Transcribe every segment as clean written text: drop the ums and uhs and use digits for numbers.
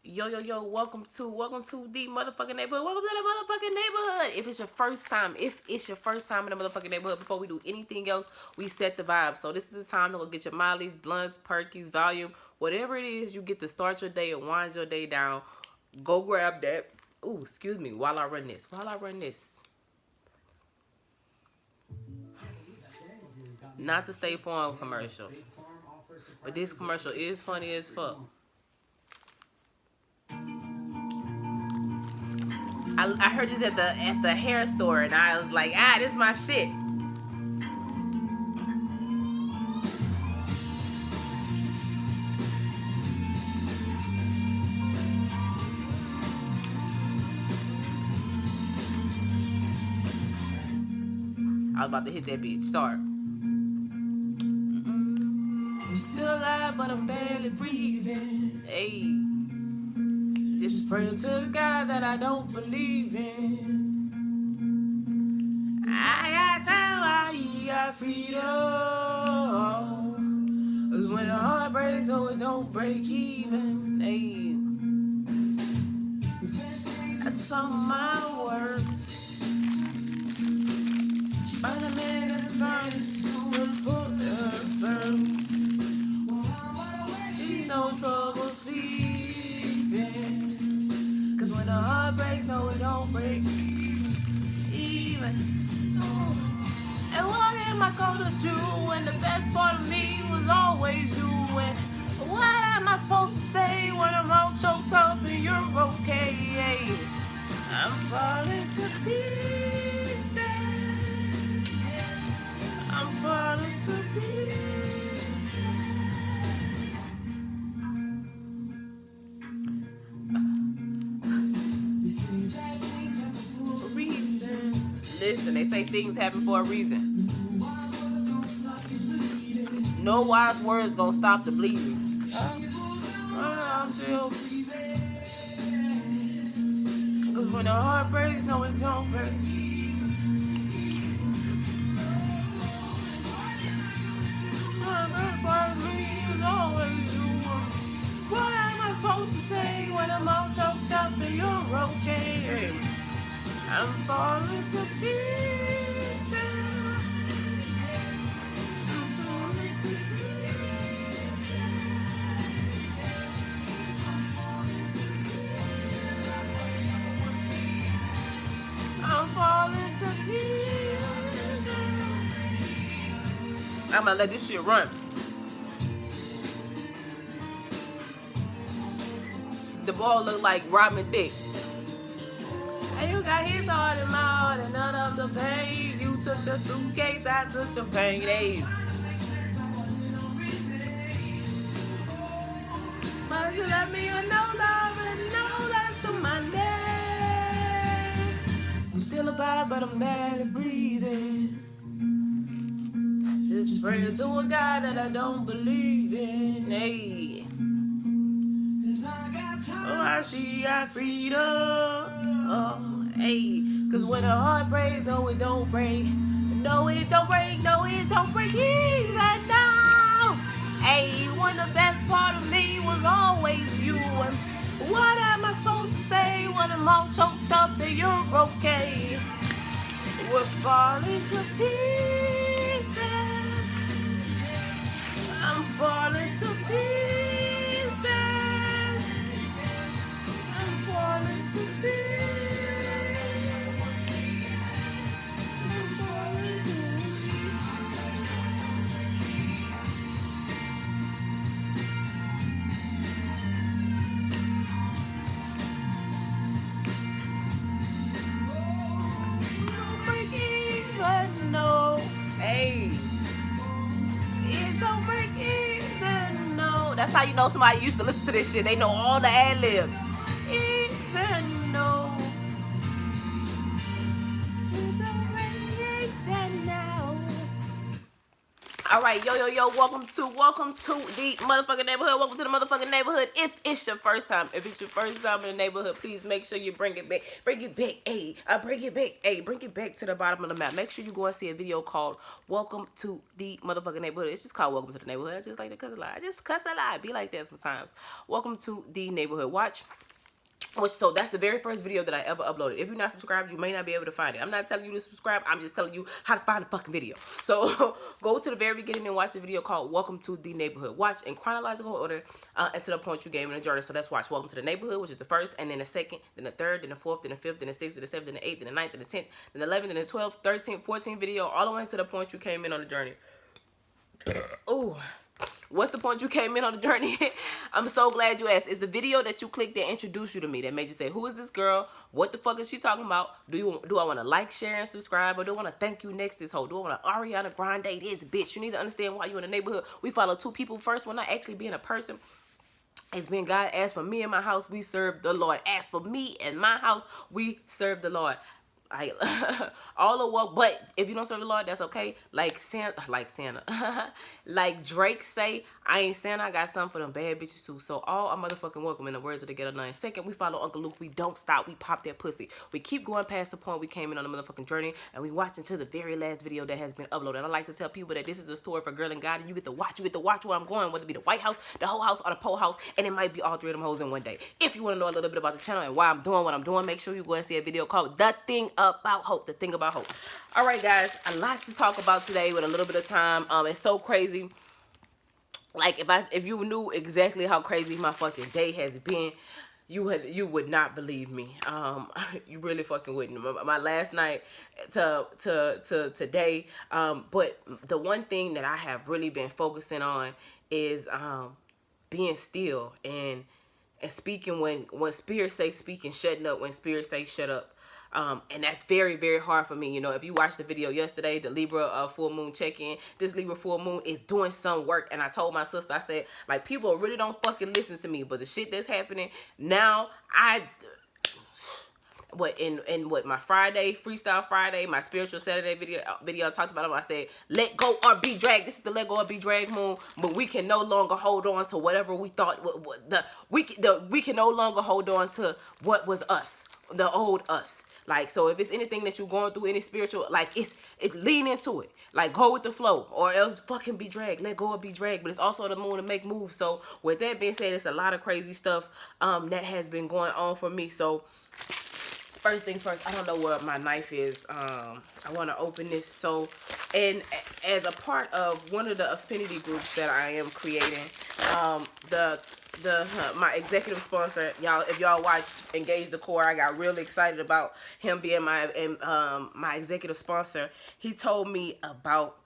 Yo, welcome to the motherfucking neighborhood. Welcome to the motherfucking neighborhood. If it's your first time in the motherfucking neighborhood, before we do anything else, we set the vibe. So this is the time to go get your mollies, blunts, perkies, volume, whatever it is you get to start your day or wind your day down. Go grab that. Ooh, excuse me, while I run this. Not the State Farm commercial. But this commercial is funny as fuck. I heard this at the hair store, and I was like, this is my shit. I was about to hit that bitch. Sorry. I'm still alive, but I'm barely breathing. Hey. Just praying to God that I don't believe in. I got time while you got freedom. Cause when the heart breaks, oh, it don't break even. Hey. That's all my work. Find a man that's honest and put her first. She's no trouble sleeping. Cause when the heart breaks, oh, it don't break even. And what am I gonna do when the best part of me was always you? And what am I supposed to say when I'm all choked up and you're okay? I'm falling to pieces. I'm falling to pieces. Listen, they say things happen for a reason. No wise words gonna stop the bleeding. Cause when the heart breaks, no, it don't break. What am I supposed to say when I'm all choked up and you're okay? I'm falling to pieces. I'm falling to pieces. I'm falling to pieces. I'm gonna let this shit run. The ball look like Robin Thicke. And you got his heart and my heart and none of the pain. You took the suitcase, I took the pain. Hey. But you let me know love and know that to my name. I'm still alive, but I'm barely breathing. Just praying to a God that I don't believe in. Hey. Oh, I see I freedom. Oh, hey. Cause when a heart breaks, oh, it don't break. No, it don't break. No, it don't break even now. Hey, when the best part of me was always you. And what am I supposed to say when I'm all choked up and you're okay? We're falling to pieces. I'm falling to pieces. I'm falling to pieces. I'm falling to pieces. Don't break even, no. Hey. It don't break even, no. That's how you know somebody used to listen to this shit. They know all the ad-libs. Even no. It don't break even now. All right, yo, welcome to the motherfucking neighborhood. Welcome to the motherfucking neighborhood. If it's your first time in the neighborhood, please make sure you bring it back, bring it back to the bottom of the map. Make sure you go and see a video called "Welcome to the motherfucking neighborhood." It's just called "Welcome to the neighborhood." I just like to cuss a lot. I just cuss a lot. Be like that sometimes. Welcome to the neighborhood. Watch. So that's the very first video that I ever uploaded. If you're not subscribed, you may not be able to find it. I'm not telling you to subscribe. I'm just telling you how to find the fucking video. So go to the very beginning and watch the video called Welcome to the Neighborhood. Watch in chronological order and to the point you gave in the journey. So let's watch Welcome to the Neighborhood, which is the first, and then the second, then the third, then the fourth, then the fifth, then the sixth, then the seventh, then the eighth, then the ninth, then the 10th, then the 11th, then the 12th, 13th, 14th video, all the way to the point you came in on the journey. Ooh. What's the point you came in on the journey? I'm so glad you asked. It's the video that you clicked that introduced you to me, that made you say, who is this girl? What the fuck is she talking about? Do I want to like, share, and subscribe? Or do I want to thank you next this hoe? Do I want to Ariana Grande this bitch? You need to understand why you in the neighborhood. We follow two people first. We're not actually being a person. It's been God. As for me and my house, we serve the Lord. As for me and my house, we serve the Lord. All of what, but if you don't serve the Lord, that's okay. Like Santa, like Drake say, I ain't Santa. I got something for them bad bitches too. So all are motherfucking welcome in the words of the Ghetto Nine. Second, we follow Uncle Luke. We don't stop. We pop that pussy. We keep going past the point we came in on the motherfucking journey, and we watch until the very last video that has been uploaded. I like to tell people that this is a story for girl and God, and you get to watch. You get to watch where I'm going, whether it be the White House, the whole house, or the pole house, and it might be all three of them hoes in one day. If you want to know a little bit about the channel and why I'm doing what I'm doing, make sure you go and see a video called The Thing About Hope. The Thing About Hope. All right, guys, a lot to talk about today with a little bit of time. It's so crazy. Like if you knew exactly how crazy my fucking day has been, you would not believe me. You really fucking wouldn't. My last night to today. But the one thing that I have really been focusing on is being still and speaking when spirit say speak, and shutting up when spirit say shut up. And that's very, very hard for me. You know, if you watched the video yesterday, the Libra full moon check-in, this Libra full moon is doing some work. And I told my sister, I said, like, people really don't fucking listen to me. But the shit that's happening now, my Friday, Freestyle Friday, my Spiritual Saturday video I talked about it. I said, let go or be dragged. This is the let go or be dragged moon, but we can no longer hold on to whatever we thought. We can no longer hold on to what was us, the old us. Like, so if it's anything that you're going through, any spiritual, like, it's lean into it. Like, go with the flow, or else fucking be dragged. Let go or be dragged. But it's also the moon to make moves. So with that being said, it's a lot of crazy stuff that has been going on for me. So first things first, I don't know where my knife is. I want to open this. So, and as a part of one of the affinity groups that I am creating, my executive sponsor, y'all, if y'all watch Engage the Core, I got really excited about him being my executive sponsor. He told me about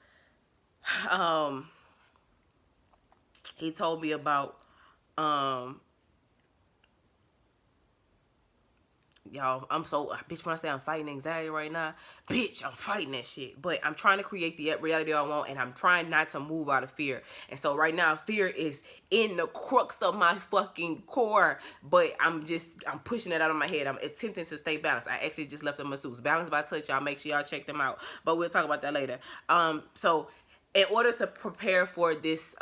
y'all, I'm so, bitch, when I say I'm fighting anxiety right now, bitch, I'm fighting that shit. But I'm trying to create the reality I want, and I'm trying not to move out of fear. And so right now, fear is in the crux of my fucking core, but I'm pushing it out of my head. I'm attempting to stay balanced. I actually just left a masseuse. Balanced by Touch, y'all, make sure y'all check them out. But we'll talk about that later. So in order to prepare for this,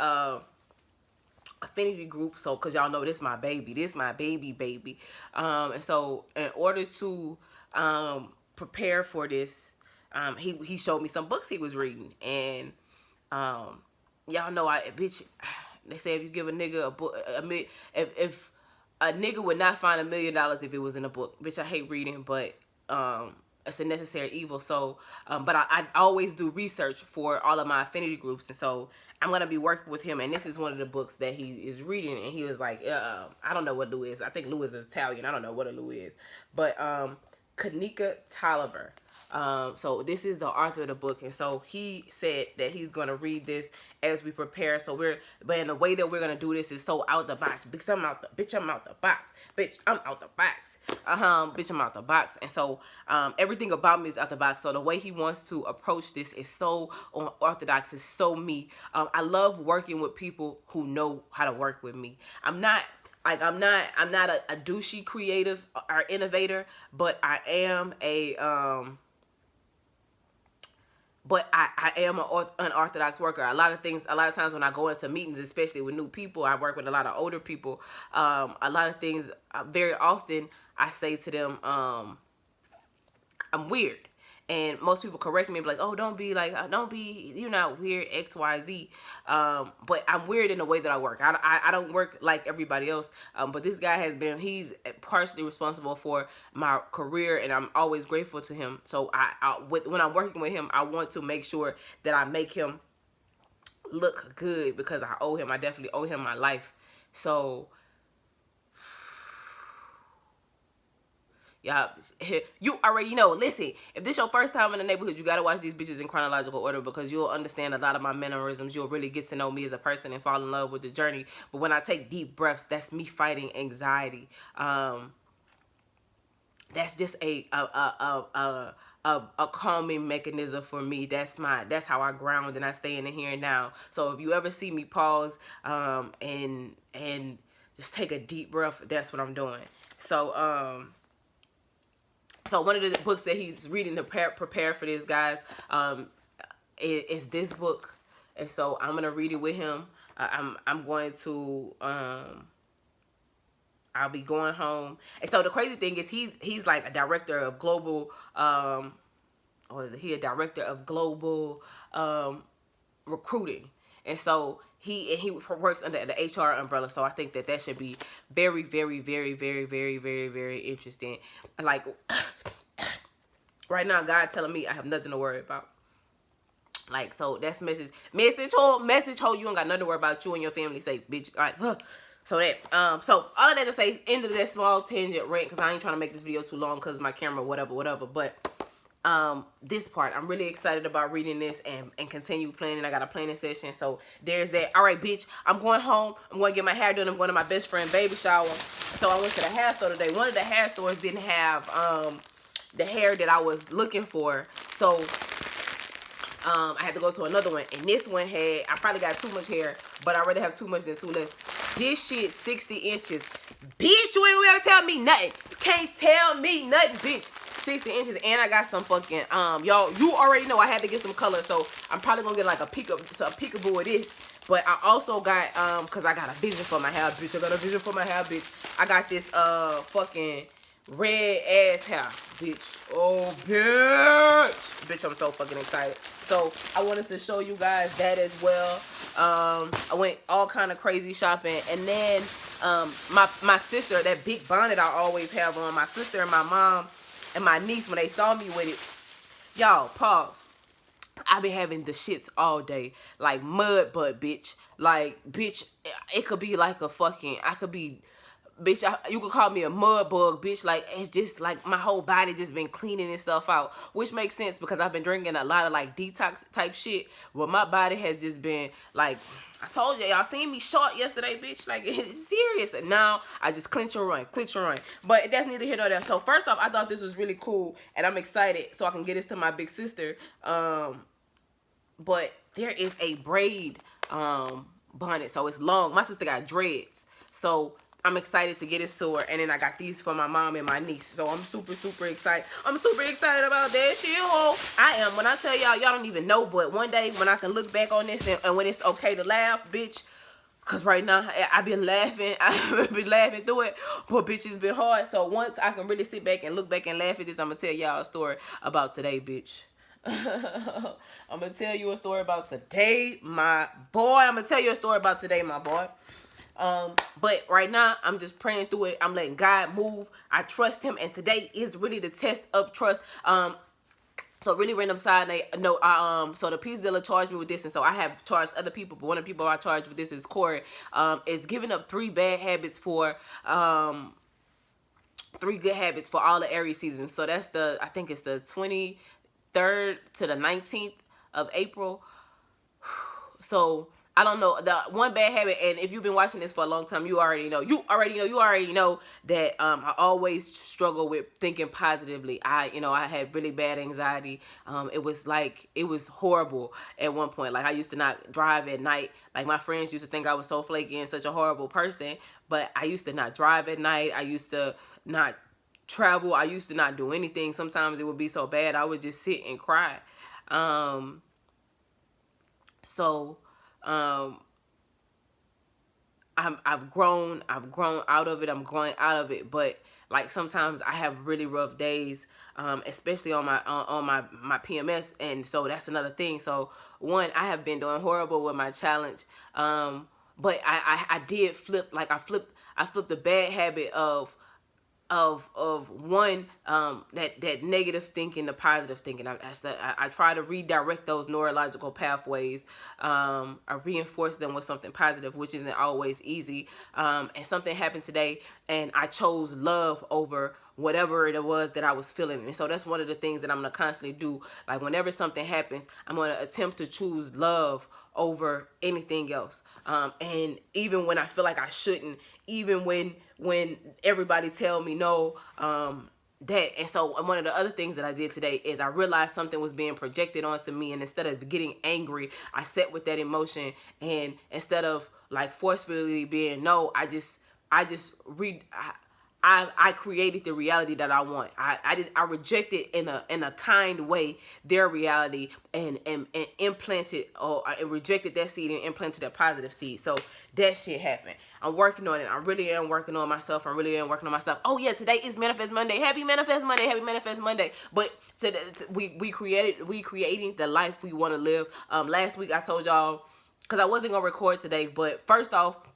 affinity group, so because y'all know this my baby, and so in order to prepare for this, he showed me some books he was reading, and y'all know they say if you give a nigga a book, if a nigga would not find $1 million if it was in a book. Bitch, I hate reading, but it's a necessary evil. So but I always do research for all of my affinity groups, and so I'm gonna be working with him, and this is one of the books that he is reading, and he was like, I don't know what Lou is. I think Lou is Italian. I don't know what a Lou is, but Kanika Tolliver. So this is the author of the book, and so he said that he's gonna read this as we prepare. So but in the way that we're gonna do this is so out the box. Bitch, I'm out the box. Bitch, I'm out the box. Bitch, I'm out the box. And so everything about me is out the box. So the way he wants to approach this is so unorthodox. It's so me. I love working with people who know how to work with me. I'm not a douchey creative or innovator, but I am but I am an unorthodox worker. A lot of times when I go into meetings, especially with new people, I work with a lot of older people. A lot of things, very often, I say to them, I'm weird. And most people correct me, like, oh, don't be, you're not weird, X, Y, Z. But I'm weird in the way that I work. I don't work like everybody else. But this guy he's partially responsible for my career, and I'm always grateful to him. So when I'm working with him, I want to make sure that I make him look good, because I owe him. I definitely owe him my life. So, y'all, you already know. Listen, if this your first time in the neighborhood, you gotta watch these bitches in chronological order, because you'll understand a lot of my mannerisms. You'll really get to know me as a person and fall in love with the journey. But when I take deep breaths, that's me fighting anxiety. That's just a calming mechanism for me. That's how I ground and I stay in the here and now. So if you ever see me pause and just take a deep breath, that's what I'm doing. So one of the books that he's reading to prepare for this, guys, is this book. And so I'm gonna read it with him. I'm going to I'll be going home. And so the crazy thing is he's like a director of global or is he a director of global recruiting. And so he works under the HR umbrella. So I think that should be very, very, very, very, very, very, very interesting. Like right now, God telling me I have nothing to worry about. Like, so that's message home, you ain't got nothing to worry about. You and your family safe, bitch. Like, huh. So that, so all of that to say, end of that small tangent rant, because I ain't trying to make this video too long because my camera, whatever. But this part, I'm really excited about reading this and continue planning. I got a planning session. So there's that. All right, bitch, I'm going home. I'm going to get my hair done. I'm going to my best friend baby shower. So I went to the hair store today. One of the hair stores didn't have the hair that I was looking for. So I had to go to another one, and this one had, I probably got too much hair, but I rather have too much than too less. This shit 60 inches. Bitch, you ain't gonna ever tell me nothing. You can't tell me nothing, bitch. 60 inches, and I got some fucking, y'all, you already know I had to get some color, so I'm probably gonna get like a peekaboo of this. But I also got, cause I got a vision for my hair, bitch. I got this, fucking red ass hair, bitch. Oh, bitch. Bitch, I'm so fucking excited. So I wanted to show you guys that as well. I went all kind of crazy shopping, and then my sister, that big bonnet I always have on, my sister and my mom and my niece, when they saw me with it, y'all, pause. I been having the shits all day, like mud butt, bitch. Like, bitch, it could be like a fucking, I could be, bitch, you could call me a mud bug, bitch. Like, it's just like my whole body just been cleaning and stuff out, which makes sense because I've been drinking a lot of like detox type shit. But my body has just been like, I told you, y'all seen me short yesterday, bitch. Like, it's serious. And now I just clench and run. But that's neither here nor there. So first off, I thought this was really cool, and I'm excited so I can get this to my big sister. But there is a braid bonnet, so it's long. My sister got dreads, so I'm excited to get this to her. And then I got these for my mom and my niece, so I'm super, super excited. I'm super excited about that shit, ho. I am. When I tell y'all, y'all don't even know, but one day when I can look back on this and when it's okay to laugh, bitch, because right now I've been laughing. I've been laughing through it, but bitch, it's been hard. So once I can really sit back and look back and laugh at this, I'm going to tell y'all a story about today, bitch. I'm gonna tell you a story about today, my boy. But right now I'm just praying through it. I'm letting God move. I trust him, and today is really the test of trust. So really random side note, so the peace dealer charged me with this, and so I have charged other people, but one of the people I charged with this is Corey. Is giving up 3 bad habits for 3 good habits for all the Aries season. So that's I think it's the 23rd to the 19th of April. So I don't know, the one bad habit, and if you've been watching this for a long time, you already know that I always struggle with thinking positively. I had really bad anxiety. It was horrible at one point. Like, I used to not drive at night. Like, my friends used to think I was so flaky and such a horrible person, but I used to not drive at night. I used to not travel. I used to not do anything. Sometimes it would be so bad I would just sit and cry. So I've grown out of it. I'm growing out of it, but like sometimes I have really rough days, especially on my PMS, and so that's another thing. So one, I have been doing horrible with my challenge, but I did flip, like I flipped the bad habit of one, that negative thinking to positive thinking. I try to redirect those neurological pathways. I reinforce them with something positive, which isn't always easy. And something happened today, and I chose love over whatever it was that I was feeling. And so that's one of the things that I'm gonna constantly do. Like whenever something happens, I'm gonna attempt to choose love over anything else. And even when I feel like I shouldn't, even when everybody tell me no, that. And so one of the other things that I did today is I realized something was being projected onto me, and instead of getting angry, I sat with that emotion, and instead of like forcefully being no, I just I created the reality that I want. I rejected in a kind way their reality, and implanted, or I rejected that seed and implanted a positive seed. So that shit happened. I'm working on it. I really am working on myself. Oh yeah, today is Manifest Monday. Happy Manifest Monday. Happy Manifest Monday. But we creating the life we want to live. Last week I told y'all, because I wasn't gonna record today, but first off,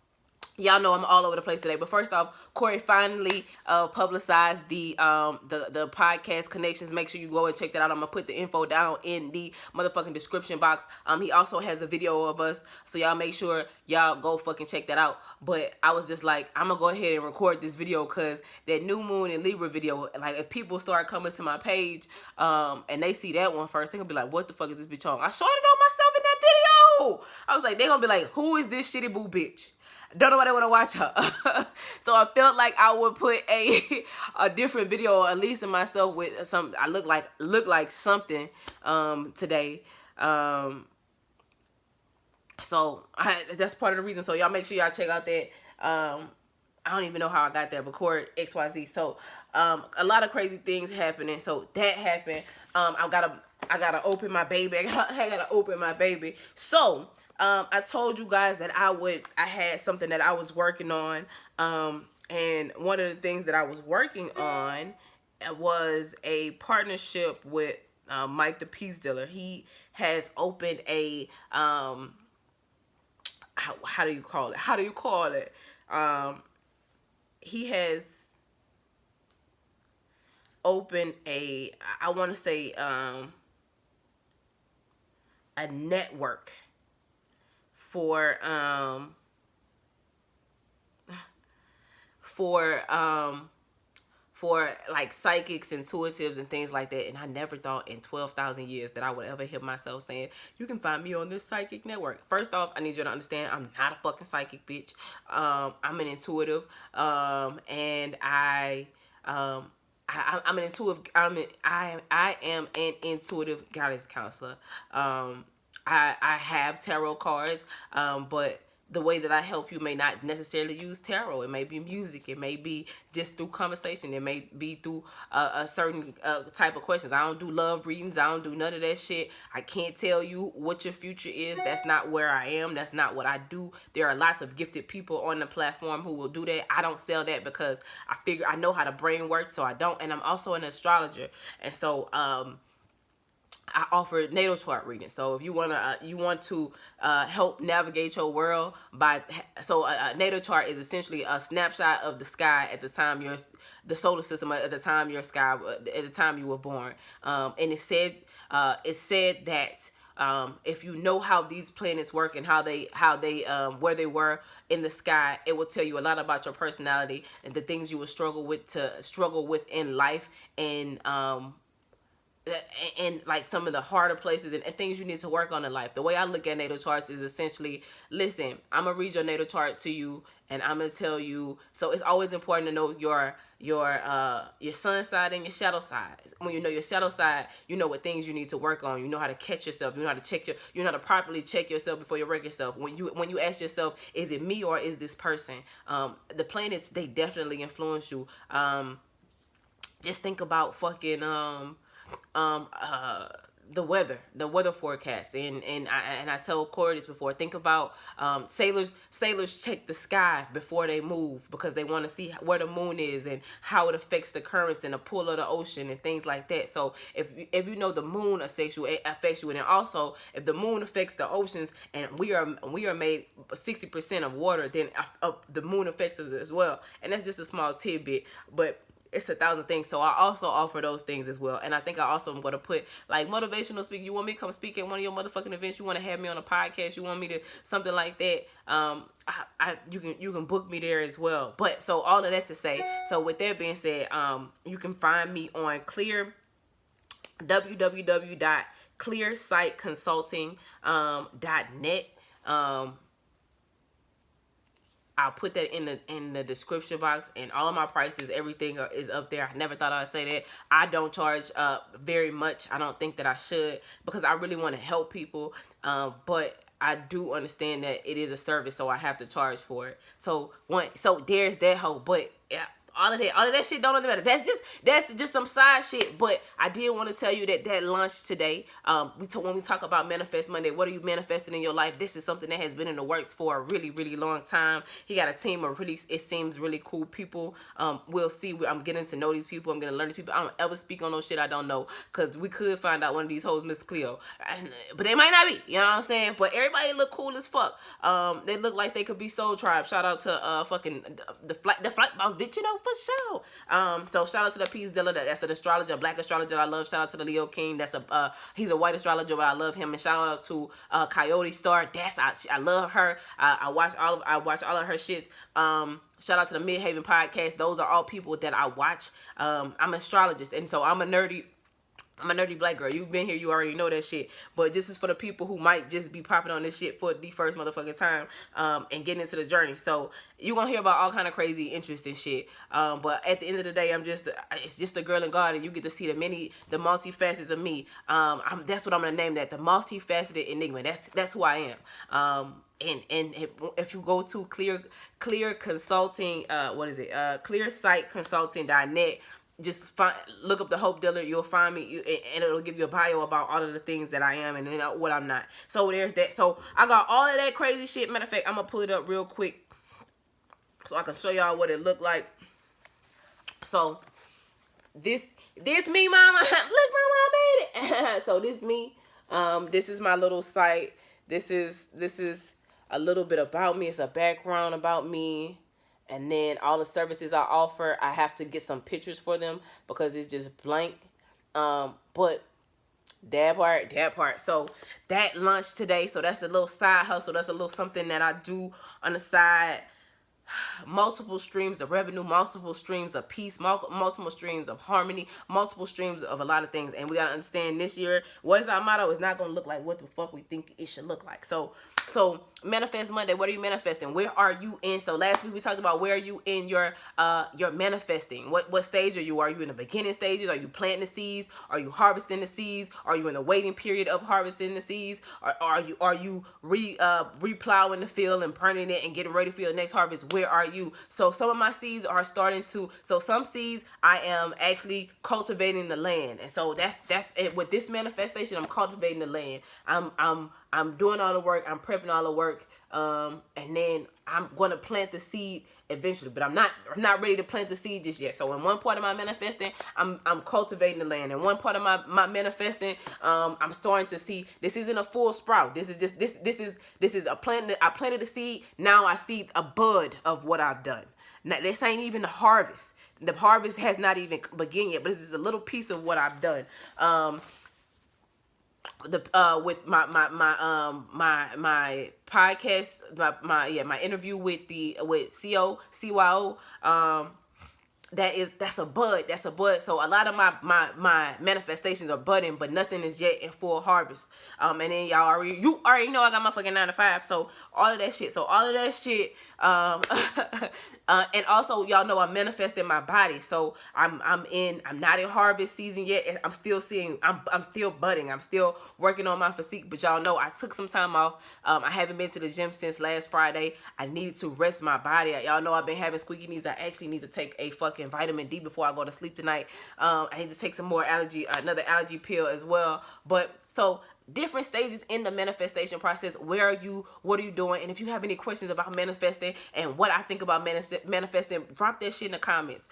y'all know I'm all over the place today. But first off, Corey finally publicized the podcast connections. Make sure you go and check that out. I'm gonna put the info down in the motherfucking description box. He also has a video of us, so y'all make sure y'all go fucking check that out. But I was just like, I'm gonna go ahead and record this video, because that new moon and Libra video, like if people start coming to my page and they see that one first, they're gonna be like, what the fuck is this bitch on? I shorted on myself in that video. I was like, they're gonna be like, who is this shitty boo bitch? Don't nobody want to watch her. So I felt like I would put a different video, or at least in myself, with some, I look like something today. So that's part of the reason. So y'all make sure y'all check out that. I don't even know how I got there, but Cord XYZ. So a lot of crazy things happening. So that happened. I gotta open my baby. I gotta open my baby. So I told you guys that I had something that I was working on. And one of the things that I was working on was a partnership with Mike the Peace Dealer. He has opened a how do you call it? He has opened a, I want to say a network for like psychics, intuitives, and things like that. And I never thought in 12,000 years that I would ever hear myself saying, you can find me on this psychic network. First off, I need you to understand, I'm not a fucking psychic, bitch. I'm an intuitive, and I'm an intuitive. I am an intuitive guidance counselor. I have tarot cards, but the way that I help you may not necessarily use tarot. It may be music. It may be just through conversation. It may be through a certain type of questions. I don't do love readings. I don't do none of that shit. I can't tell you what your future is. That's not where I am. That's not what I do. There are lots of gifted people on the platform who will do that. I don't sell that because I figure I know how the brain works, so I don't. And I'm also an astrologer. And so I offer natal chart reading. So if you want to help navigate your world by, so a natal chart is essentially a snapshot of the sky at the time the solar system at the time at the time you were born. And it said that if you know how these planets work and how they where they were in the sky, it will tell you a lot about your personality and the things you will struggle with in life, and like some of the harder places and things you need to work on in life. The way I look at natal charts is essentially, listen, I'm gonna read your natal chart to you, and I'm gonna tell you. So it's always important to know your sun side and your shadow side. When you know your shadow side, you know what things you need to work on. You know how to catch yourself. You know how to you know how to properly check yourself before you wreck yourself. When you ask yourself, is it me or is this person? The planets, they definitely influence you. Just think about fucking the weather forecast, and I told Corey this before. Think about sailors check the sky before they move because they want to see where the moon is and how it affects the currents and the pull of the ocean and things like that. So if you know the moon affects you, and also if the moon affects the oceans, and we are made 60% of water, then the moon affects us as well. And that's just a small tidbit, but it's 1,000 things. So I also offer those things as well. And I think I also am going to put like motivational speaking. You want me to come speak at one of your motherfucking events? You want to have me on a podcast? You want me to something like that? You can book me there as well. But so all of that to say, so with that being said, you can find me on www.clearsiteconsulting.net. I'll put that in the description box, and all of my prices, everything is up there. I never thought I'd say that. I don't charge very much. I don't think that I should, because I really want to help people. But I do understand that it is a service, so I have to charge for it. So there's that whole, but yeah. All of that shit don't really matter. That's just some side shit. But I did want to tell you that launched today. When we talk about Manifest Monday, what are you manifesting in your life? This is something that has been in the works for a really, really long time. He got a team of it seems really cool people. We'll see. I'm getting to know these people. I'm gonna learn these people. I don't ever speak on no shit I don't know, because we could find out one of these hoes Miss Cleo, but they might not be. You know what I'm saying? But everybody look cool as fuck. They look like they could be Soul Tribe. Shout out to fucking the flight boss bitch. You know. For sure. So shout out to the Peace Dealer. That's an astrologer, a black astrologer I love. Shout out to the Leo King. That's he's a white astrologer, but I love him. And shout out to Coyote Star. I love her. I watch all of her shits. Shout out to the Midhaven podcast. Those are all people that I watch. I'm an astrologist, and so I'm a nerdy black girl. You've been here, you already know that shit. But this is for the people who might just be popping on this shit for the first motherfucking time, and getting into the journey. So you're gonna hear about all kind of crazy, interesting shit. But at the end of the day, it's just a girl in God, and you get to see the multifacets of me. That's what I'm gonna name that, the multifaceted enigma. That's who I am. And if you go to Clear Consulting, clearsiteconsulting.net, just look up the Hope Dealer. You'll find me, and it'll give you a bio about all of the things that I am and what I'm not. So there's that. So I got all of that crazy shit. Matter of fact, I'm gonna pull it up real quick so I can show y'all what it looked like. So this me, mama. Look, mama, I made it. So this me. This is my little site. This is a little bit about me. It's a background about me. And then all the services I offer, I have to get some pictures for them because it's just blank. But that part. So that launched today. So that's a little side hustle. That's a little something that I do on the side. Multiple streams of revenue, multiple streams of peace, multiple streams of harmony, multiple streams of a lot of things. And we gotta understand this year, what is our motto? It's not gonna look like what the fuck we think it should look like. So Manifest Monday, what are you manifesting? Where are you in? So last week we talked about where are you in your manifesting? What stage are you? Are you in the beginning stages? Are you planting the seeds? Are you harvesting the seeds? Are you in the waiting period of harvesting the seeds? Or are you replowing the field and burning it and getting ready for your next harvest? Where are you? So some of my seeds are starting to, so some seeds I am actually cultivating the land. And so that's it. With this manifestation, I'm cultivating the land. I'm doing all the work. I'm prepping all the work. And then I'm going to plant the seed eventually, but I'm not ready to plant the seed just yet. So in one part of my manifesting, I'm cultivating the land. In one part of my manifesting, I'm starting to see this isn't a full sprout. This is just this is a plant. I planted the seed. Now I see a bud of what I've done. Now this ain't even the harvest. The harvest has not even begun yet, but this is a little piece of what I've done. With my podcast, my interview with CYO, that's a bud. So a lot of my manifestations are budding, but nothing is yet in full harvest. And then you already know I got my fucking 9 to 5. So all of that shit. And also y'all know I'm manifesting my body. So I'm not in harvest season yet. I'm still budding. I'm still working on my physique, but y'all know I took some time off. I haven't been to the gym since last Friday. I needed to rest my body. Y'all know I've been having squeaky knees. I actually need to take a fucking fucking vitamin D before I go to sleep tonight. I need to take some more another allergy pill as well. But so different stages in the manifestation process. Where are you? What are you doing? And if you have any questions about manifesting and what I think about manifesting, drop that shit in the comments.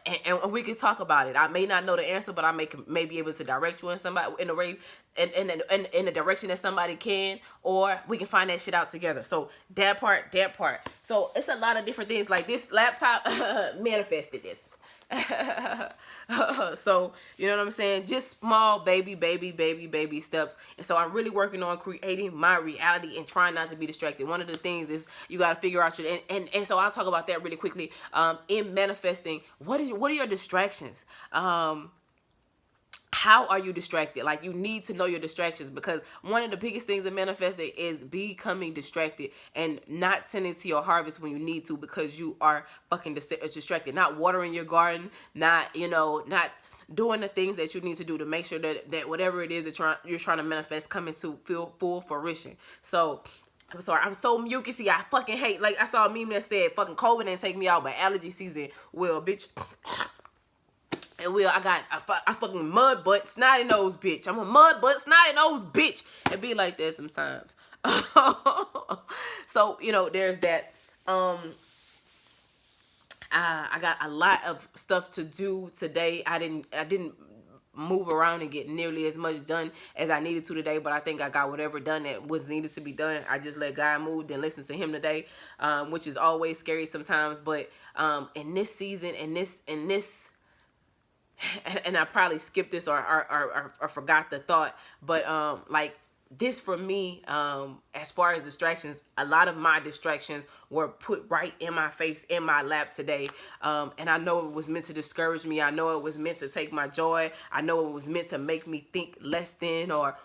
And we can talk about it. I may not know the answer, but I may be able to direct you in the way in the direction that somebody can, or we can find that shit out together. So that part. So it's a lot of different things. Like this laptop manifested this. So you know what I'm saying, just small baby steps. And so I'm really working on creating my reality and trying not to be distracted. One of the things is you got to figure out your and so I'll talk about that really quickly. In manifesting, what are your distractions? How are you distracted? Like, you need to know your distractions, because one of the biggest things in manifesting is becoming distracted and not tending to your harvest when you need to, because you are fucking distracted. Not watering your garden, not doing the things that you need to do to make sure that whatever it is that you're trying to manifest come into full fruition. So I'm sorry, I'm so mucusy. I fucking hate, like, I saw a meme that said fucking COVID didn't take me out, but allergy season will, bitch. And I got a fucking mud butt snotty nose bitch. I'm a mud butt snotty nose bitch. It be like that sometimes. So there's that. I got a lot of stuff to do today. I didn't move around and get nearly as much done as I needed to today, but I think I got whatever done that was needed to be done. I just let God move and listen to him today, which is always scary sometimes. But in this season, in this. And I probably skipped this or forgot the thought, but like this for me, as far as distractions, a lot of my distractions were put right in my face, in my lap today. And I know it was meant to discourage me. I know it was meant to take my joy. I know it was meant to make me think less than or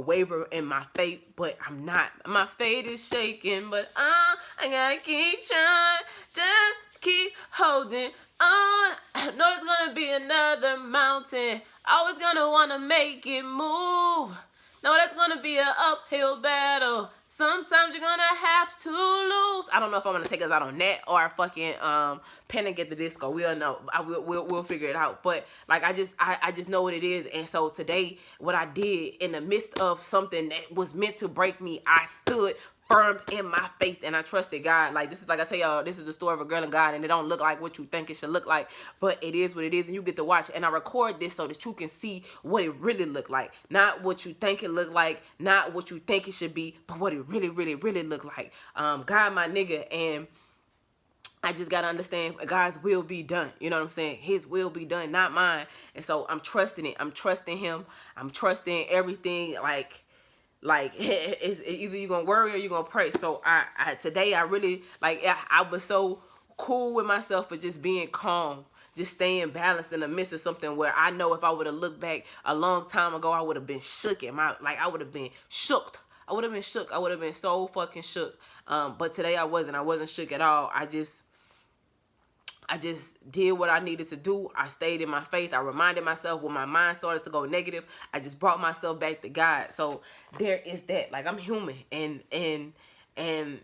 waver in my faith, but I'm not. My faith is shaking, but I gotta keep trying, just keep holding on. I know it's gonna be another mountain. Always gonna wanna make it move. No, that's gonna be an uphill battle. Sometimes you're gonna have to lose. I don't know if I'm gonna take us out on that or fucking Panic at the Disco. We'll know. We'll figure it out. But like I just know what it is. And so today, what I did in the midst of something that was meant to break me, I stood firm in my faith and I trusted God. Like, this is, like I tell y'all, this is the story of a girl and God, and it don't look like what you think it should look like, but it is what it is, and you get to watch. And I record this so that you can see what it really looked like, not what you think it looked like, not what you think it should be, but what it really looked like. God, my nigga, and I just gotta understand God's will be done. You know what I'm saying? His will be done, not mine. And so I'm trusting it. I'm trusting him. I'm trusting everything. Like it's either you're gonna worry or you're gonna pray. So I today I really, like, I was so cool with myself for just being calm, just staying balanced in the midst of something where I know if I would have looked back a long time ago, I would have been shook. I would have been shook. I would have been shook. I would have been so fucking shook. But today I wasn't shook at all. I just did what I needed to do. I stayed in my faith. I reminded myself when my mind started to go negative, I just brought myself back to God. So there is that. Like, I'm human, and I'm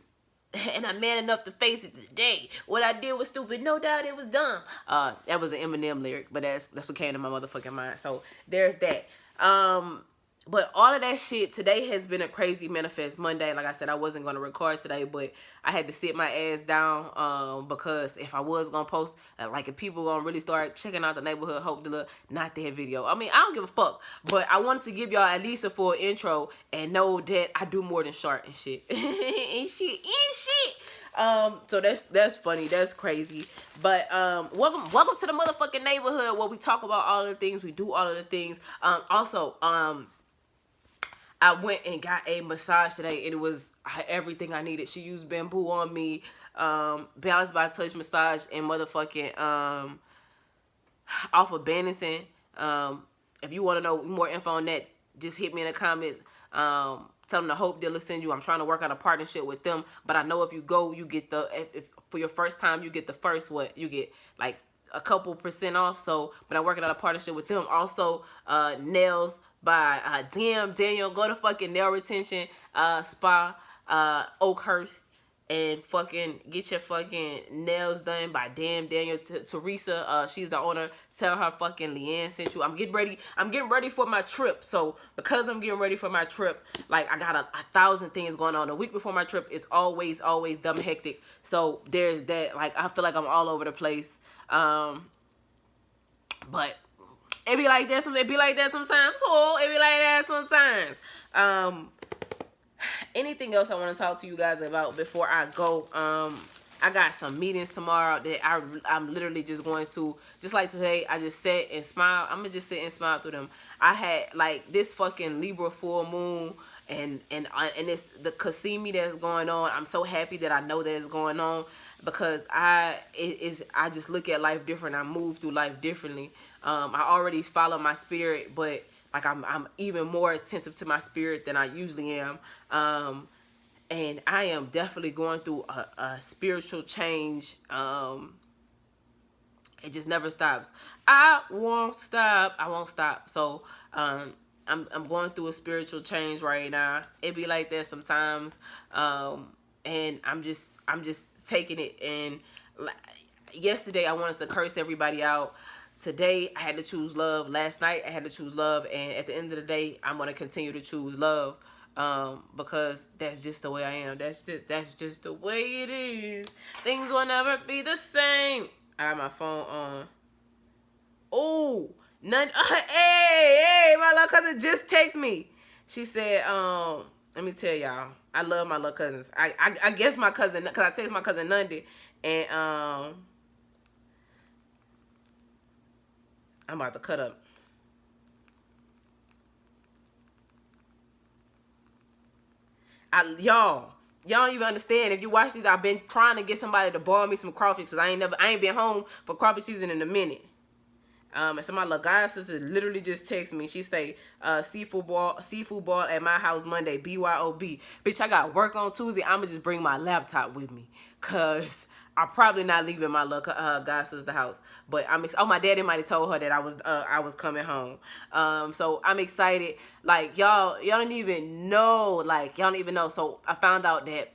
man enough to face it today. What I did was stupid. No doubt it was dumb. That was an Eminem lyric, but that's what came to my motherfucking mind. So there's that. But all of that shit, today has been a crazy Manifest Monday. Like I said, I wasn't going to record today, but I had to sit my ass down because if I was going to post, like, if people going to really start checking out the Neighborhood Hope Dealer, not that video. I mean, I don't give a fuck, but I wanted to give y'all at least a full intro and know that I do more than short and shit. and shit. So that's funny. That's crazy. But welcome to the motherfucking neighborhood where we talk about all of the things, we do all of the things. Also, I went and got a massage today, and it was everything I needed. She used bamboo on me, Balanced by Touch massage, and motherfucking off of Bennington. If you want to know more info on that, just hit me in the comments. Tell them the Hope Dealer send you. I'm trying to work out a partnership with them, but I know if you go, you get if for your first time, you get the first, what you get, like a couple % off. So, but I'm working out a partnership with them. Also, nails by Daniel. Go to fucking Nail Retention Spa, Oakhurst. and fucking get your fucking nails done by damn Daniel Teresa. She's the owner. Tell her fucking Leanne sent you. I'm getting ready for my trip. So because I'm getting ready for my trip, like I got a thousand things going on. The week before my trip is always dumb hectic. So there's that. Like I feel like I'm all over the place. But it be like that. It be like that sometimes. Oh, it be like that sometimes. Anything else I want to talk to you guys about before I go? I got some meetings tomorrow that I'm literally just going to, just like today, I just sit and smile. I'm gonna just sit and smile through them. I had like this fucking Libra full moon and it's the Kasimi that's going on. I'm so happy that I know that it's going on because I just look at life different. I move through life differently. I already follow my spirit, but like I'm even more attentive to my spirit than I usually am. And I am definitely going through a spiritual change. It just never stops. I won't stop. So I'm going through a spiritual change right now. It be like that sometimes. And I'm just taking it. And yesterday I wanted to curse everybody out. Today I had to choose love. Last night I had to choose love. And at the end of the day, I'm going to continue to choose love. Because that's just the way I am. That's just the way it is. Things will never be the same. I got my phone on. Oh, none. Hey, my little cousin just texted me. She said, let me tell y'all, I love my little cousins. I guess my cousin, because I text my cousin Nundy, and I'm about to cut up. Y'all don't even understand. If you watch these, I've been trying to get somebody to borrow me some crawfish because I ain't been home for crawfish season in a minute. And so my little god sister literally just texted me. She say, seafood ball at my house Monday, BYOB. Bitch, I got work on Tuesday. I'ma just bring my laptop with me, cause I'm probably not leaving my little god sister's house. But my daddy might have told her that I was coming home. So I'm excited. Like y'all don't even know. So I found out that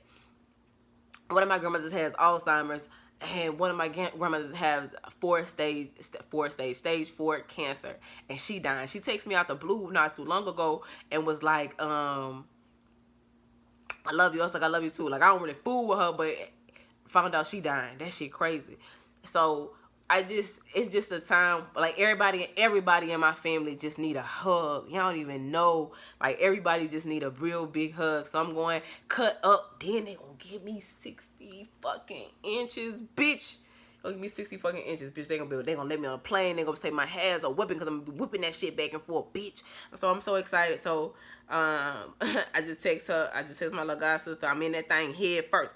one of my grandmothers has Alzheimer's. And one of my grandmothers has stage 4 cancer, and she died. She texted me out the blue not too long ago and was like, I love you. I was like, I love you too. Like I don't really fool with her, but found out she died. That shit crazy. So it's just a time, like everybody in my family just need a hug. Y'all don't even know. Like everybody just need a real big hug. So I'm going cut up. Then they gonna give me 60 fucking inches, bitch. They'll give me 60 fucking inches, bitch. They gonna let me on a plane. They gonna say my hair's a whipping because I'm gonna be whipping that shit back and forth, bitch. So I'm so excited. So I just text my little god sister. I'm in that thing head first.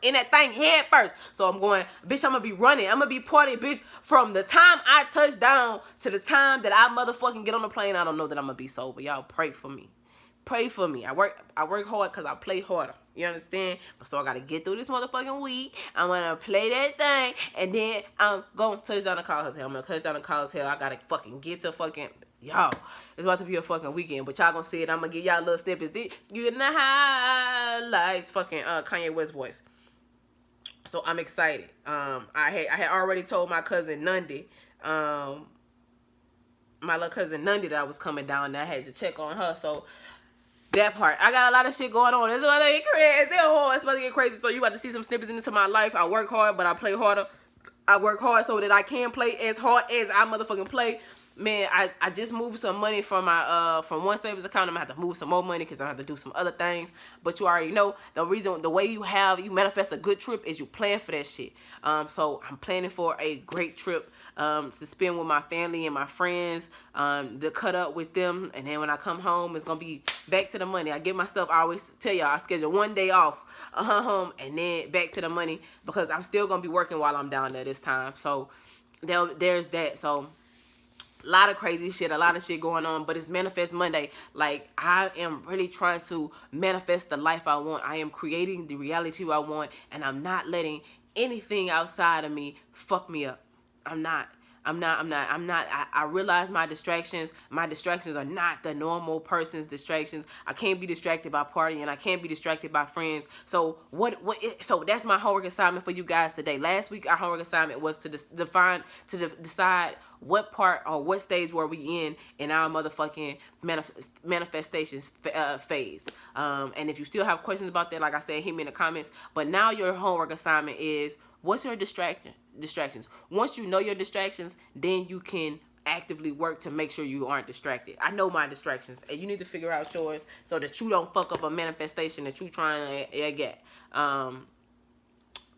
So I'm going, bitch, I'm gonna be running. I'm gonna be partying, bitch. From the time I touch down to the time that I motherfucking get on the plane, I don't know that I'm gonna be sober. Y'all pray for me. Pray for me. I work hard because I play harder. You understand? But so I gotta get through this motherfucking week. I'm gonna play that thing, and then I'm gonna touch down the college hell. I'm gonna touch down the college hell. I gotta fucking get to fucking y'all. It's about to be a fucking weekend, but y'all gonna see it. I'm gonna give y'all little snippets. You in the highlights, fucking Kanye West voice. So I'm excited. I had already told my cousin Nundy, my little cousin Nundy, that I was coming down. And I had to check on her. So. That part. I got a lot of shit going on. It's about to get crazy. It's about to get crazy. So you about to see some snippets into my life. I work hard, but I play harder. I work hard so that I can play as hard as I motherfucking play. Man, I just moved some money from my from one savings account. I'm gonna have to move some more money because I have to do some other things. But you already know the way you manifest a good trip is you plan for that shit. So I'm planning for a great trip to spend with my family and my friends, to cut up with them, and then when I come home, it's gonna be back to the money. I give myself, I always tell y'all, I schedule one day off, and then back to the money because I'm still gonna be working while I'm down there this time. So there's that. So. A lot of crazy shit, a lot of shit going on, but it's Manifest Monday. Like, I am really trying to manifest the life I want. I am creating the reality I want, and I'm not letting anything outside of me fuck me up. I'm not. I realize my distractions are not the normal person's distractions. I can't be distracted by partying. I can't be distracted by friends. So so that's my homework assignment for you guys today. Last week, our homework assignment was to decide what part or what stage were we in our motherfucking manifestations phase. And if you still have questions about that, like I said, hit me in the comments. But now your homework assignment is, what's your distractions? Once you know your distractions, then you can actively work to make sure you aren't distracted. I know my distractions, and you need to figure out yours so that you don't fuck up a manifestation that you trying to get. I'm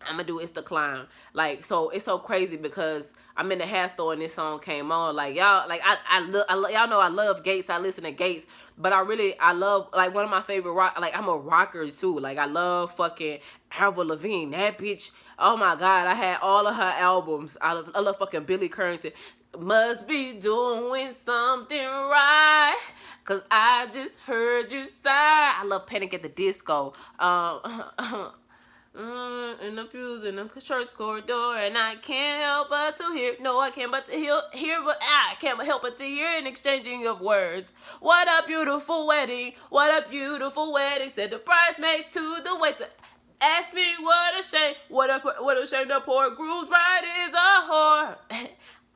gonna do It's the Climb. Like, so it's so crazy because I'm in the hair store and this song came on. Like, y'all, like y'all know I love Gates. I listen to Gates, but I love, like, one of my favorite rock. Like, I'm a rocker too. Like, I love fucking Avril Lavigne. That bitch. Oh my god, I had all of her albums. I love fucking Billy Currington. Must be doing something right, 'cause I just heard you sigh. I love Panic at the Disco. In the pews in the church corridor, and I can't help but to hear. No, I can't but to hear, but I can't help but to hear an exchanging of words. What a beautiful wedding! What a beautiful wedding! Said the bridesmaid to the waiter. Ask me what a shame! What a shame the poor groom's bride is a whore.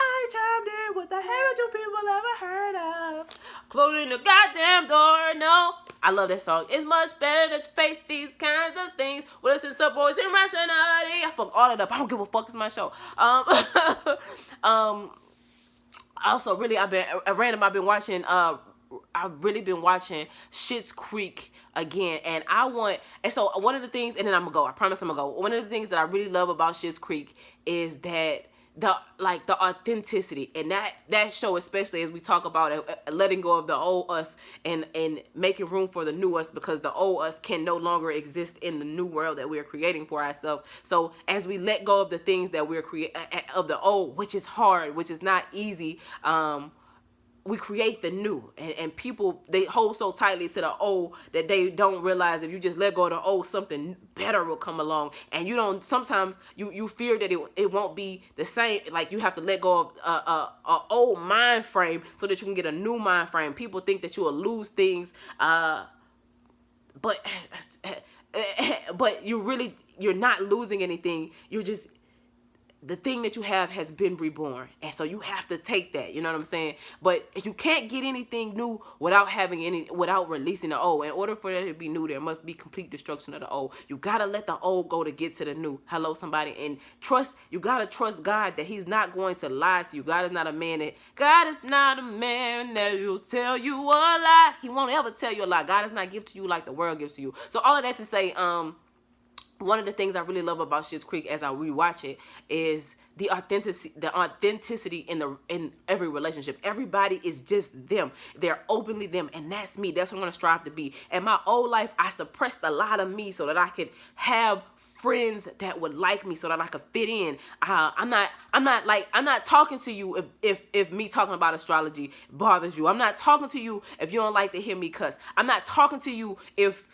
I chimed in with the haven't you people ever heard of? Closing the goddamn door, no. I love that song. It's much better to face these kinds of things with a sense of voice and rationality. I fuck all it up. I don't give a fuck. It's my show. Also, really, I've been watching, I've really been watching Schitt's Creek again, and so one of the things, and then I'm gonna go, I promise I'm gonna go. One of the things that I really love about Schitt's Creek is that the authenticity, and that show, especially as we talk about letting go of the old us and making room for the new us, because the old us can no longer exist in the new world that we're creating for ourselves. So as we let go of the things that we're of the old, which is hard, which is not easy, we create the new, and people, they hold so tightly to the old that they don't realize if you just let go of the old, something better will come along. And you don't, sometimes you fear that it won't be the same. Like, you have to let go of a old mind frame so that you can get a new mind frame. People think that you will lose things, but you're not losing anything. You're just, the thing that you have has been reborn, and so you have to take that. You know what I'm saying? But you can't get anything new without releasing the old. In order for that to be new, there must be complete destruction of the old. You gotta let the old go to get to the new. Hello, somebody. And trust. You gotta trust God that He's not going to lie to you. God is not a man that will tell you a lie. He won't ever tell you a lie. God does not give to you like the world gives to you. So all of that to say, one of the things I really love about Schitt's Creek as I rewatch it is the authenticity in every relationship. Everybody is just them. They're openly them, and that's me. That's what I'm gonna strive to be. In my old life, I suppressed a lot of me so that I could have friends that would like me, so that I could fit in. I'm not talking to you if me talking about astrology bothers you. I'm not talking to you if you don't like to hear me cuss. I'm not talking to you if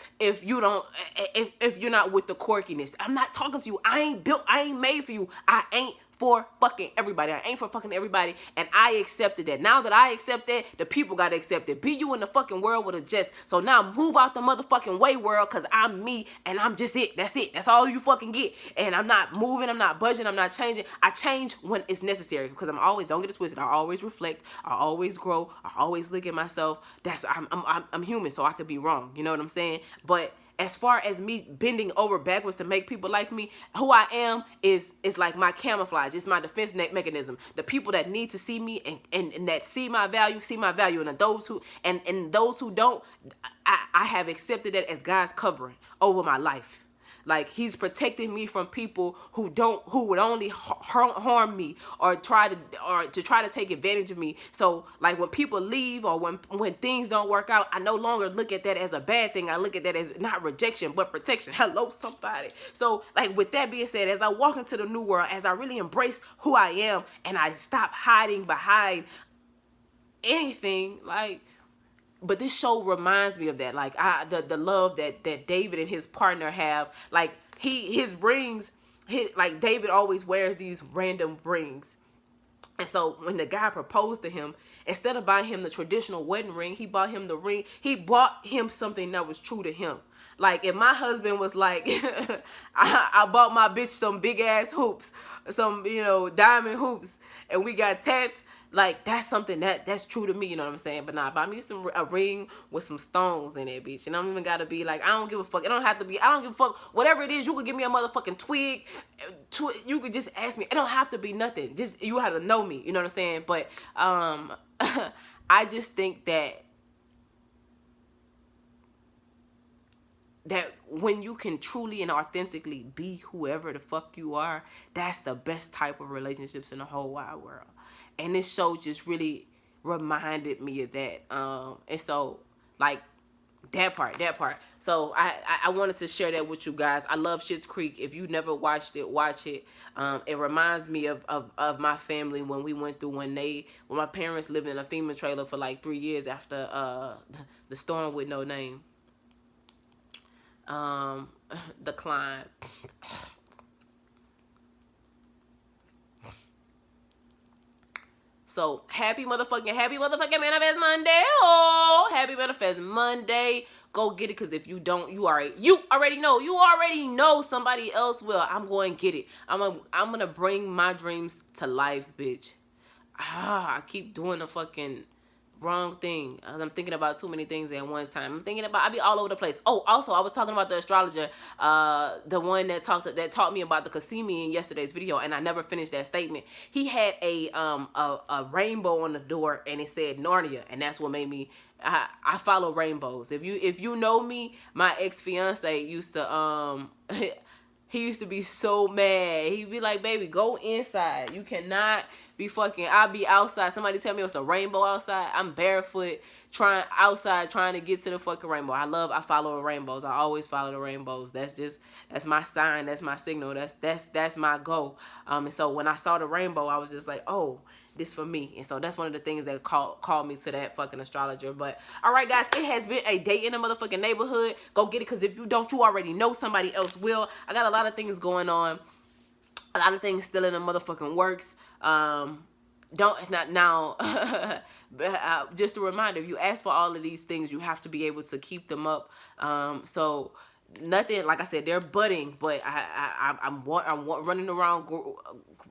you're not with the quirkiness. I'm not talking to you. I ain't made for you. I ain't for fucking everybody. I ain't for fucking everybody, and I accepted that. Now that I accept that, the people gotta accept it. Be you in the fucking world with a just. So now move out the motherfucking way, world, because I'm me, and I'm just it. That's it. That's all you fucking get. And I'm not moving, I'm not budging, I'm not changing. I change when it's necessary, because don't get it twisted, I always reflect, I always grow, I always look at myself. I'm human, so I could be wrong. You know what I'm saying? But as far as me bending over backwards to make people like me, who I am is like my camouflage. It's my defense mechanism. The people that need to see me and that see my value. And those who don't, I have accepted that as God's covering over my life. Like, He's protecting me from people who would only harm me or try to take advantage of me. So, like, when people leave or when things don't work out, I no longer look at that as a bad thing. I look at that as not rejection, but protection. Hello, somebody. So, like, with that being said, as I walk into the new world, as I really embrace who I am, and I stop hiding behind anything, like. But this show reminds me of that. Like, the love that David and his partner have. Like, his rings, like, David always wears these random rings. And so when the guy proposed to him, instead of buying him the traditional wedding ring, he bought him the ring. He bought him something that was true to him. Like if my husband was like, I bought my bitch some big ass hoops, some, diamond hoops, and we got tats, like that's something that's true to me, you know what I'm saying? But nah, buy me a ring with some stones in it, bitch. And I don't even gotta be like, I don't give a fuck. It don't have to be, I don't give a fuck. Whatever it is, you could give me a motherfucking twig. You could just ask me. It don't have to be nothing. Just, you have to know me, you know what I'm saying? But I just think that when you can truly and authentically be whoever the fuck you are, that's the best type of relationships in the whole wide world. And this show just really reminded me of that. And so, like, that part. So I wanted to share that with you guys. I love Schitt's Creek. If you never watched it, watch it. It reminds me of my family when we went through when my parents lived in a FEMA trailer for like 3 years after the storm with no name. The climb. So happy motherfucking Manifest Monday. Oh, happy Manifest Monday. Go get it, because if you don't, you already know somebody else will. I'm going to get it. I'm gonna bring my dreams to life, bitch. I keep doing the fucking wrong thing. I'm thinking about too many things at one time. I be all over the place. Oh, also, I was talking about the astrologer, the one that taught me about the Cassimi in yesterday's video, and I never finished that statement. He had a rainbow on the door, and it said Narnia, and that's what made me. I follow rainbows. If you know me, my ex-fiance used to he used to be so mad. He'd be like, baby, go inside. You cannot be fucking, I'll be outside. Somebody tell me it's a rainbow outside. I'm barefoot trying to get to the fucking rainbow. I follow the rainbows. I always follow the rainbows. That's my sign. That's my signal. That's my goal. And so when I saw the rainbow, I was just like, oh, this for me. And so that's one of the things that called me to that fucking astrologer. But all right, guys, it has been a day in the motherfucking neighborhood. Go get it, because if you don't, you already know somebody else will. I got a lot of things going on. A lot of things still in the motherfucking works. It's not now. Just a reminder, if you ask for all of these things, you have to be able to keep them up. So nothing, like I said, they're budding, but I'm running around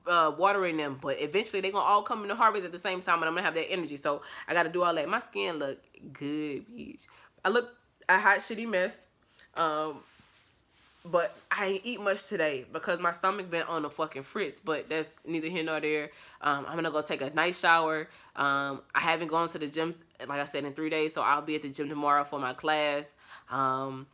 watering them, but eventually they're gonna all come into harvest at the same time, and I'm gonna have that energy. So I gotta do all that. My skin look good, bitch. I look a hot shitty mess, but I ain't eat much today because my stomach been on the fucking fritz. But that's neither here nor there. I'm gonna go take a nice shower. I haven't gone to the gym, like I said, in 3 days, so I'll be at the gym tomorrow for my class. And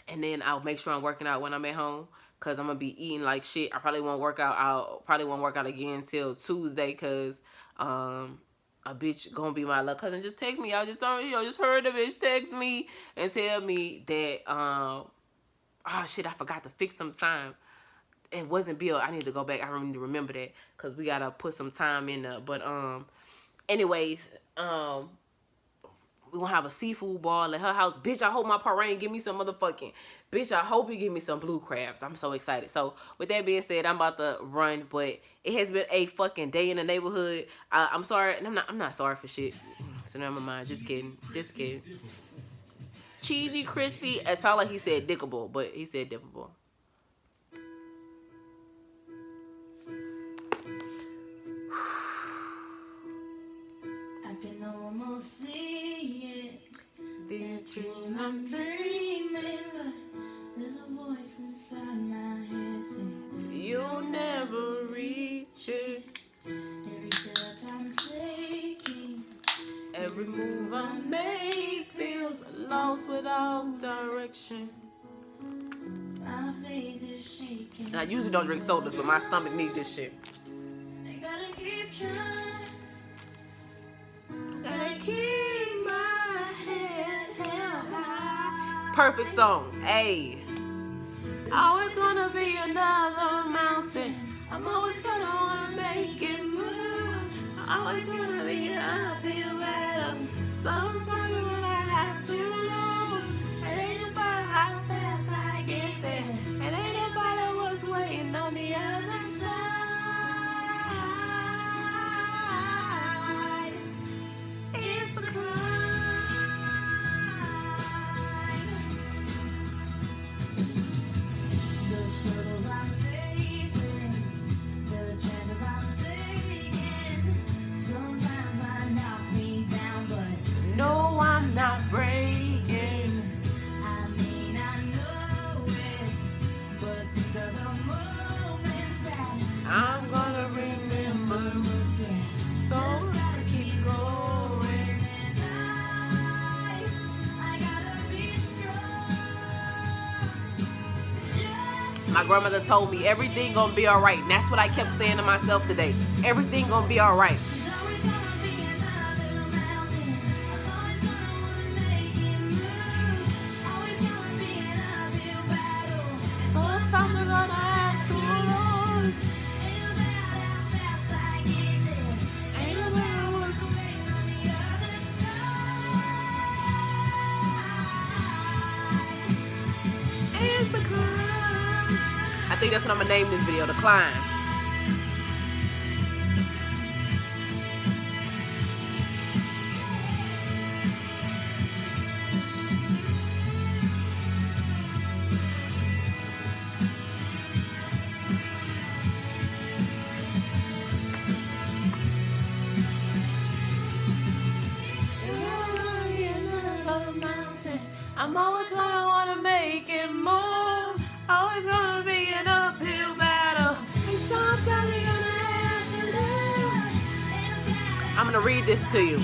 then I'll make sure I'm working out when I'm at home, because I'm going to be eating like shit. I probably won't work out. I'll probably won't work out again till Tuesday, because a bitch going to be my little cousin just text me. I just heard the bitch text me and tell me that, oh shit, I forgot to fix some time. It wasn't billed. I need to go back. I need to remember that, because we got to put some time in there. But anyways, we gonna have a seafood ball at her house. Bitch, I hope my parrain give me some motherfucking... Bitch, I hope you give me some blue crabs. I'm so excited. So, with that being said, I'm about to run, but it has been a fucking day in the neighborhood. I'm sorry, and I'm not sorry for shit. So, never mind. Just kidding. Cheesy, crispy. It sounded like he said dickable, but he said dippable. I can almost see it. This dream I'm dreaming, but there's a voice inside my head saying you'll never reach it. Every step I'm taking, every move I make feels lost without direction. My faith is shaking. And I usually don't drink sodas, but my stomach needs this shit. I gotta keep trying. Gotta keep my head held high. Perfect song. Hey. Always gonna be another mountain. I'm always gonna wanna make it move. Always gonna be an uphill battle. Sometimes when I have to lose, it ain't about how fast I get there. It ain't about what's waiting on the other side. My grandmother told me everything gonna be alright. And that's what I kept saying to myself today. Everything gonna be alright. Sometimes we're gonna have to lose. Ain't no matter what. It's the climb. I think that's what I'm gonna name this video, The Climb. I'm always gonna wanna make it move. Always gonna be an uphill battle. And sometimes you're gonna have to lose. I'm gonna read this to you.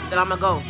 Then I'm gonna go.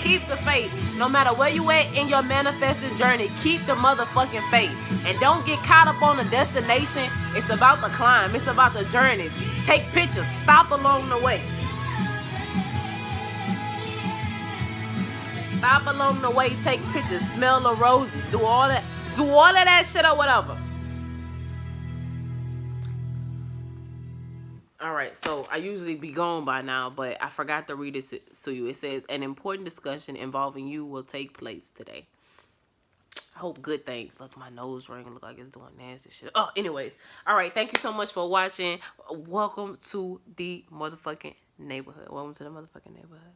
Keep the faith. No matter where you at in your manifesting journey, keep the motherfucking faith. And don't get caught up on the destination. It's about the climb. It's about the journey. Take pictures. Stop along the way. Stop along the way. Take pictures. Smell the roses. Do all that. Do all of that shit or whatever. Alright, so I usually be gone by now, but I forgot to read it to you. It says, an important discussion involving you will take place today. I hope good things. Look, my nose ring look like it's doing nasty shit. Oh, anyways. Alright, thank you so much for watching. Welcome to the motherfucking neighborhood. Welcome to the motherfucking neighborhood.